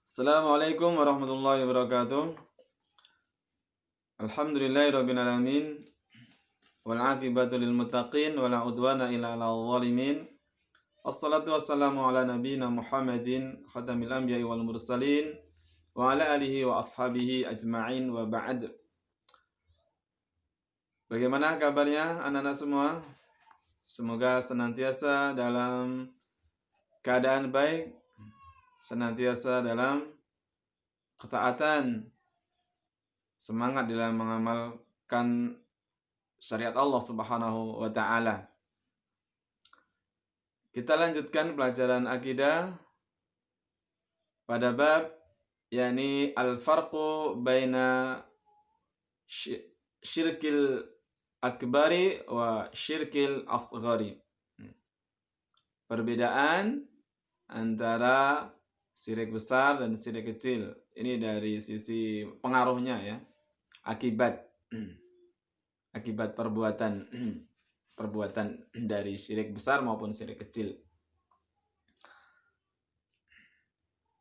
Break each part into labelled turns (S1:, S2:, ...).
S1: Assalamualaikum warahmatullahi wabarakatuh. Alhamdulillahirabbil alamin wal aqibatu lil muttaqin wala udwana illa 'alal zalimin. Wassalatu wassalamu ala nabiyyina Muhammadin khatamil anbiya'i wal mursalin wa ala alihi wa ashabihi ajma'in wa ba'd. Bagaimana kabarnya anak-anak semua? Semoga senantiasa dalam keadaan baik, senantiasa dalam ketaatan, semangat dalam mengamalkan syariat Allah Subhanahu wa taala. Kita lanjutkan pelajaran akidah pada bab yakni al-farqu baina syirkil akbari wa syirkil asghari. Perbedaan antara syirik besar dan syirik kecil. Ini dari sisi pengaruhnya ya. Akibat perbuatan dari syirik besar maupun syirik kecil.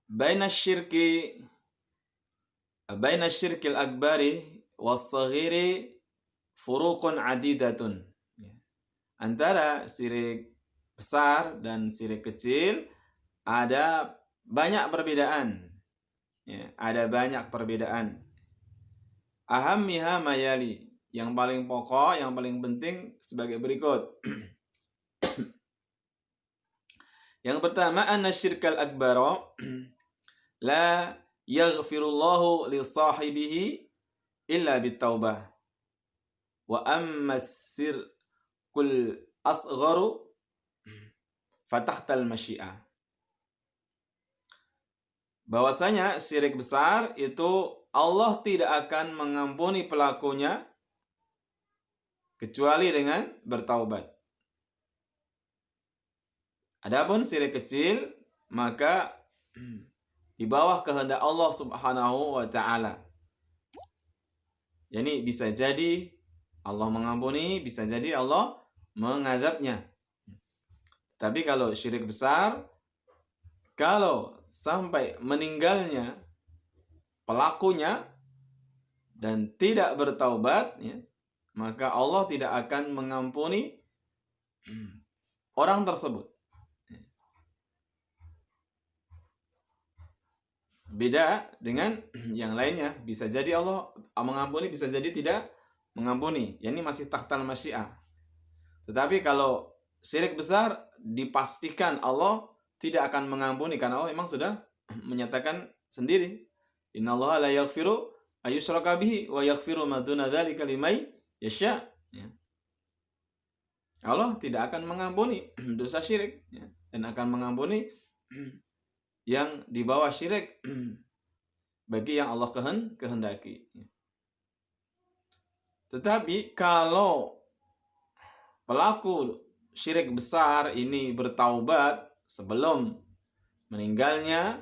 S1: Baina syirkil akbari was-saghiri furuqun adidatun. Antara syirik besar dan syirik kecil ada banyak perbedaan. Ya, ada banyak perbedaan. Ahammiha mayali. Yang paling pokok, yang paling penting sebagai berikut. Yang pertama, anna syirkal akbara la yaghfirullahu li sahibihi illa bitaubah. Wa amma syirkul asgharu fatahtal masyiah. Bahwasanya syirik besar itu Allah tidak akan mengampuni pelakunya kecuali dengan bertaubat. Adapun syirik kecil maka di bawah kehendak Allah Subhanahu wa taala. Yani bisa jadi Allah mengampuni, bisa jadi Allah mengadabnya. Tapi kalau syirik besar, kalau sampai meninggalnya pelakunya dan tidak bertaubat, ya, maka Allah tidak akan mengampuni orang tersebut. Beda dengan yang lainnya, bisa jadi Allah mengampuni, bisa jadi tidak mengampuni. Ya, ini masih tahtal masyiah. Tetapi kalau syirik besar dipastikan Allah tidak akan mengampuni karena Allah memang sudah menyatakan sendiri, innallaha la yaghfiru ayyushraka bihi wa yaghfiru ma duna dzalika liman yasha. Ya. Allah tidak akan mengampuni dosa syirik, ya, dan akan mengampuni yang di bawah syirik bagi yang Allah kehendaki. Tetapi kalau pelaku syirik besar ini bertaubat sebelum meninggalnya,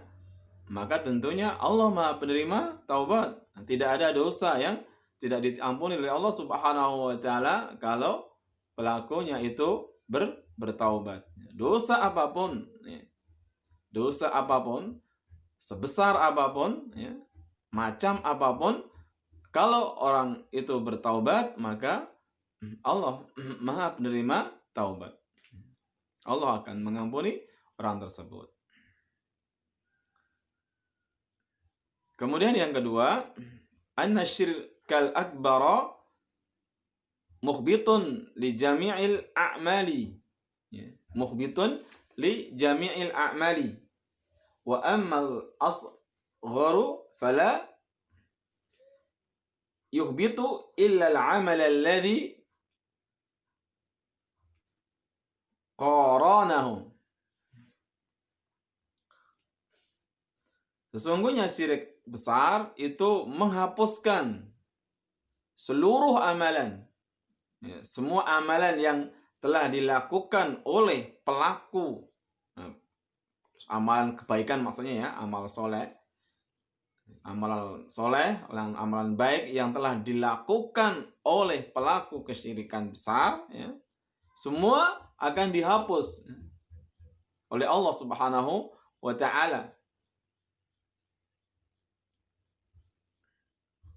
S1: maka tentunya Allah Maha penerima taubat. Tidak ada dosa yang tidak diampuni oleh Allah Subhanahu wa taala kalau pelakunya itu bertaubat. Dosa apapun, sebesar apapun, ya, macam apapun, kalau orang itu bertaubat, maka Allah Maha penerima taubat. Allah akan mengampuni orang tersebut. Kemudian yang kedua, anna syirkal akbara mukhbitun li jami'il a'mali. Mukhbitun li jami'il a'mali. Wa ammal asgharu fala yuhbitu illa al-'amal alladhi qaranahu. Sesungguhnya syirik besar itu menghapuskan seluruh amalan. Ya, semua amalan yang telah dilakukan oleh pelaku. Amalan kebaikan maksudnya ya, amal soleh. Amalan soleh, amalan baik yang telah dilakukan oleh pelaku kesyirikan besar, ya, semua akan dihapus oleh Allah Subhanahu wa taala.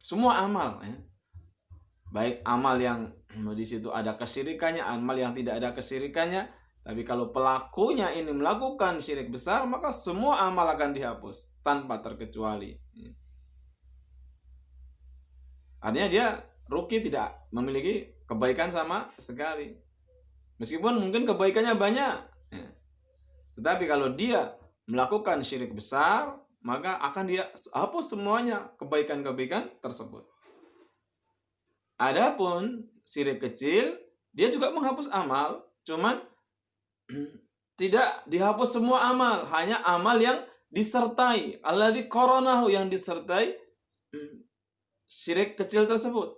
S1: semua amal, ya. Baik amal yang di situ ada kesyirikannya, amal yang tidak ada kesyirikannya. Tapi kalau pelakunya ini melakukan syirik besar, maka semua amal akan dihapus tanpa terkecuali. Artinya dia rugi, tidak memiliki kebaikan sama sekali. Meskipun mungkin kebaikannya banyak. Tetapi kalau dia melakukan syirik besar, maka akan dia hapus semuanya kebaikan-kebaikan tersebut. Adapun syirik kecil, dia juga menghapus amal, cuman tidak dihapus semua amal, hanya amal yang disertai, alladzi qaranahu, yang disertai syirik kecil tersebut.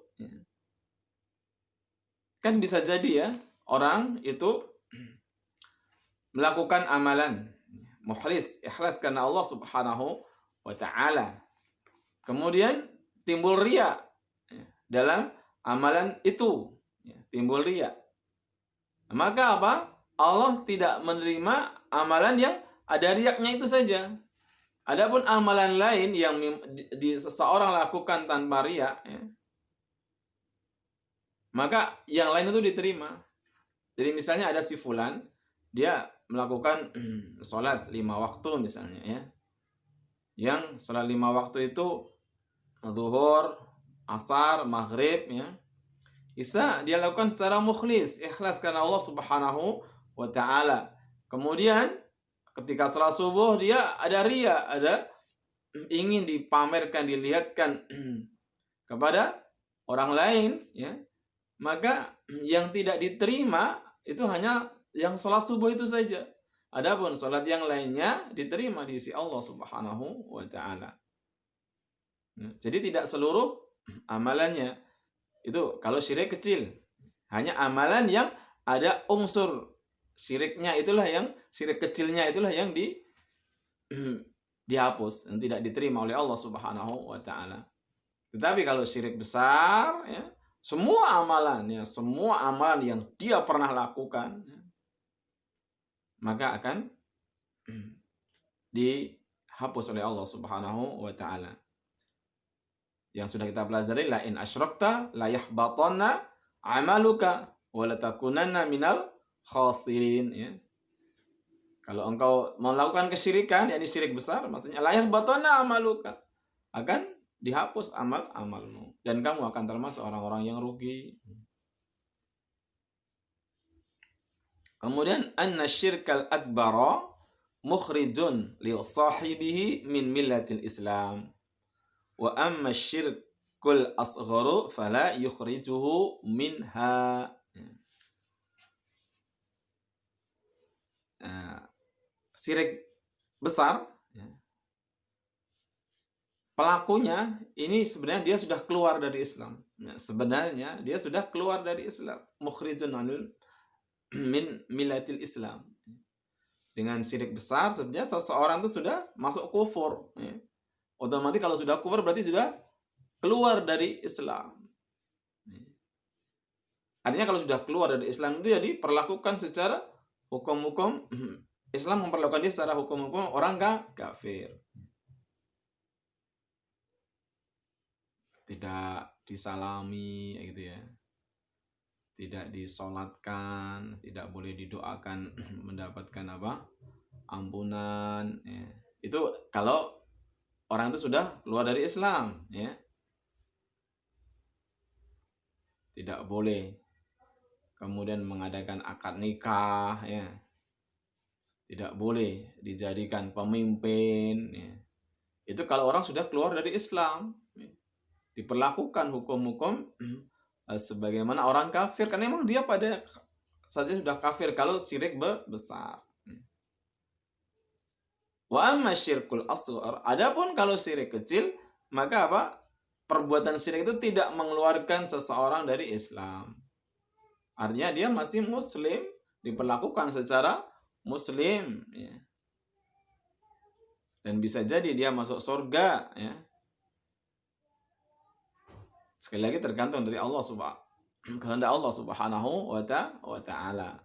S1: Kan bisa jadi ya, orang itu melakukan amalan mukhlis, ikhlas karena Allah Subhanahu wa taala. Kemudian timbul riya dalam amalan itu, timbul riya. Maka apa? Allah tidak menerima amalan yang ada riyaknya itu saja. Adapun amalan lain yang seseorang lakukan tanpa riya, maka yang lain itu diterima. Jadi misalnya ada si fulan, dia melakukan sholat 5 waktu misalnya, ya. Yang sholat 5 waktu itu zuhur, asar, maghrib, ya. Isya dia lakukan secara mukhlis, ikhlas karena Allah Subhanahu wa taala. Kemudian ketika sholat subuh dia ada riya, ada ingin dipamerkan, dilihatkan kepada orang lain, ya. Maka yang tidak diterima itu hanya yang sholat subuh itu saja. Adapun sholat yang lainnya diterima di sisi Allah Subhanahu wa taala. Jadi tidak seluruh amalannya itu kalau syirik kecil. Hanya amalan yang ada unsur syiriknya, itulah yang syirik kecilnya, itulah yang dihapus dan tidak diterima oleh Allah Subhanahu wa taala. Tetapi kalau syirik besar, ya, semua amalan yang dia pernah lakukan, maka akan dihapus oleh Allah Subhanahu wa taala. Yang sudah kita pelajari, la in asyrakta la yahbatanna amaluka wa la takunanna minal khasirin, ya. Kalau engkau melakukan kesyirikan, yakni syirik besar, maksudnya la yahbatanna amaluka, akan dihapus amal-amalmu dan kamu akan termasuk orang-orang yang rugi. Kemudian anna syirkal akbara mukhrijun li sahibihi min millatil Islam. Wa amma syirkul asgharu fala yukhrijuhu minha. Syirik besar, pelakunya ini sebenarnya dia sudah keluar dari Islam. Sebenarnya dia sudah keluar dari Islam. Mukhrijun min millatil Islam. Dengan syirik besar sebenarnya seseorang itu sudah masuk kufur. Otomatis kalau sudah kufur berarti sudah keluar dari Islam. Artinya kalau sudah keluar dari Islam itu jadi perlakukan secara hukum-hukum Islam, memperlakukan dia secara hukum-hukum orang kafir. Tidak disalami, gitu ya. Tidak disolatkan, tidak boleh didoakan mendapatkan apa? Ampunan, ya. Itu kalau orang itu sudah keluar dari Islam, ya. Tidak boleh kemudian mengadakan akad nikah, ya. Tidak boleh dijadikan pemimpin, ya. Itu kalau orang sudah keluar dari Islam, ya. Diperlakukan hukum-hukum sebagaimana orang kafir, karena memang dia pada saja sudah kafir kalau syirik besar. Wa amma syirkul asghar, adapun kalau syirik kecil, maka apa? Perbuatan syirik itu tidak mengeluarkan seseorang dari Islam. Artinya dia masih muslim, diperlakukan secara muslim, ya. Dan bisa jadi dia masuk surga, ya. Sekali lagi tergantung dari Allah kehendak Allah Subhanahu wa taala.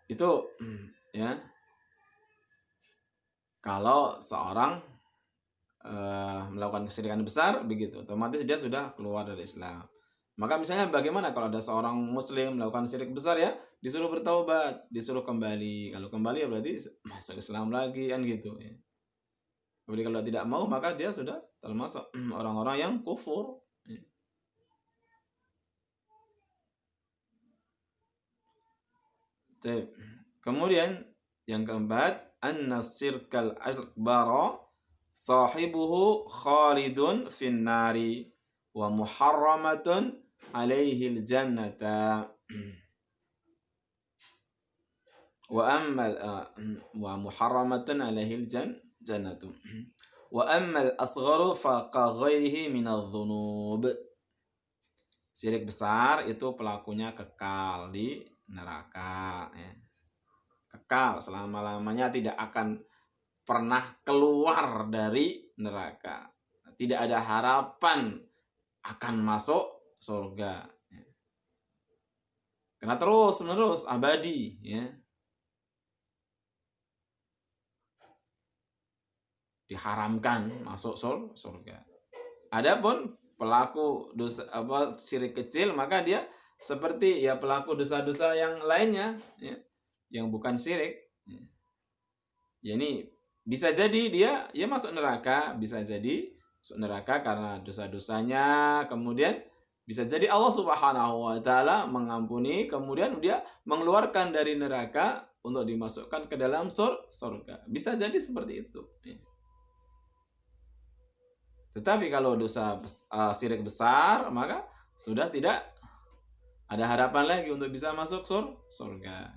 S1: Itu, ya. Kalau seorang melakukan kesyirikan besar, begitu otomatis dia sudah keluar dari Islam. Maka misalnya bagaimana kalau ada seorang muslim melakukan syirik besar, ya disuruh bertaubat, disuruh kembali. Kalau kembali ya berarti masuk Islam lagi, kan gitu ya. Jadi kalau tidak mau maka dia sudah termasuk orang-orang yang kufur. Kemudian yang keempat, an-nasirkal akbara sahibuhu khalidun finnari wa muharramatun alaihi jannata wa ammal wa muharramatun alaihi jannatu wa ammal asgharu fa ka ghairihi minadh-dhunub. Syirik besar itu pelakunya kekal di neraka, ya. Kekal selama-lamanya, tidak akan pernah keluar dari neraka. Tidak ada harapan akan masuk surga. Karena terus-menerus abadi, ya. Diharamkan masuk surga. Adapun pelaku dosa syirik kecil, maka dia seperti ya pelaku dosa-dosa yang lainnya, ya, yang bukan syirik. Ya, ini bisa jadi dia ya masuk neraka, bisa jadi masuk neraka karena dosa-dosanya, kemudian bisa jadi Allah Subhanahu wa taala mengampuni, kemudian dia mengeluarkan dari neraka untuk dimasukkan ke dalam surga. Bisa jadi seperti itu. Tetapi kalau dosa syirik besar, maka sudah tidak ada harapan lagi untuk bisa masuk surga.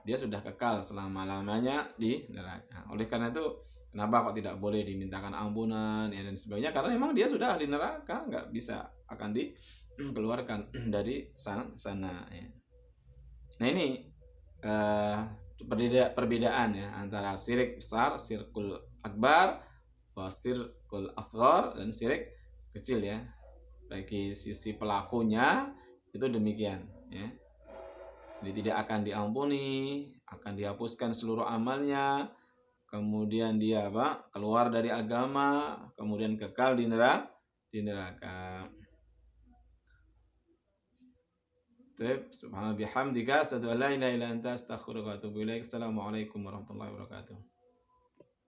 S1: Dia sudah kekal selama-lamanya di neraka. Oleh karena itu, kenapa kok tidak boleh dimintakan ampunan, ya, dan sebagainya? Karena memang dia sudah di neraka, nggak bisa akan dikeluarkan dari sana. Ya. Nah ini perbedaan ya antara syirik besar, syirkul akbar, wasirkul asghar, dan syirik kecil, ya. Bagi sisi pelakunya itu demikian, ya. Jadi tidak akan diampuni, akan dihapuskan seluruh amalnya, kemudian dia keluar dari agama, kemudian kekal di neraka. Subhanallah bihamdika asyhadu an la ilaha illa anta astaghfiruka wa atubu ilaik. Assalamualaikum warahmatullahi wabarakatuh.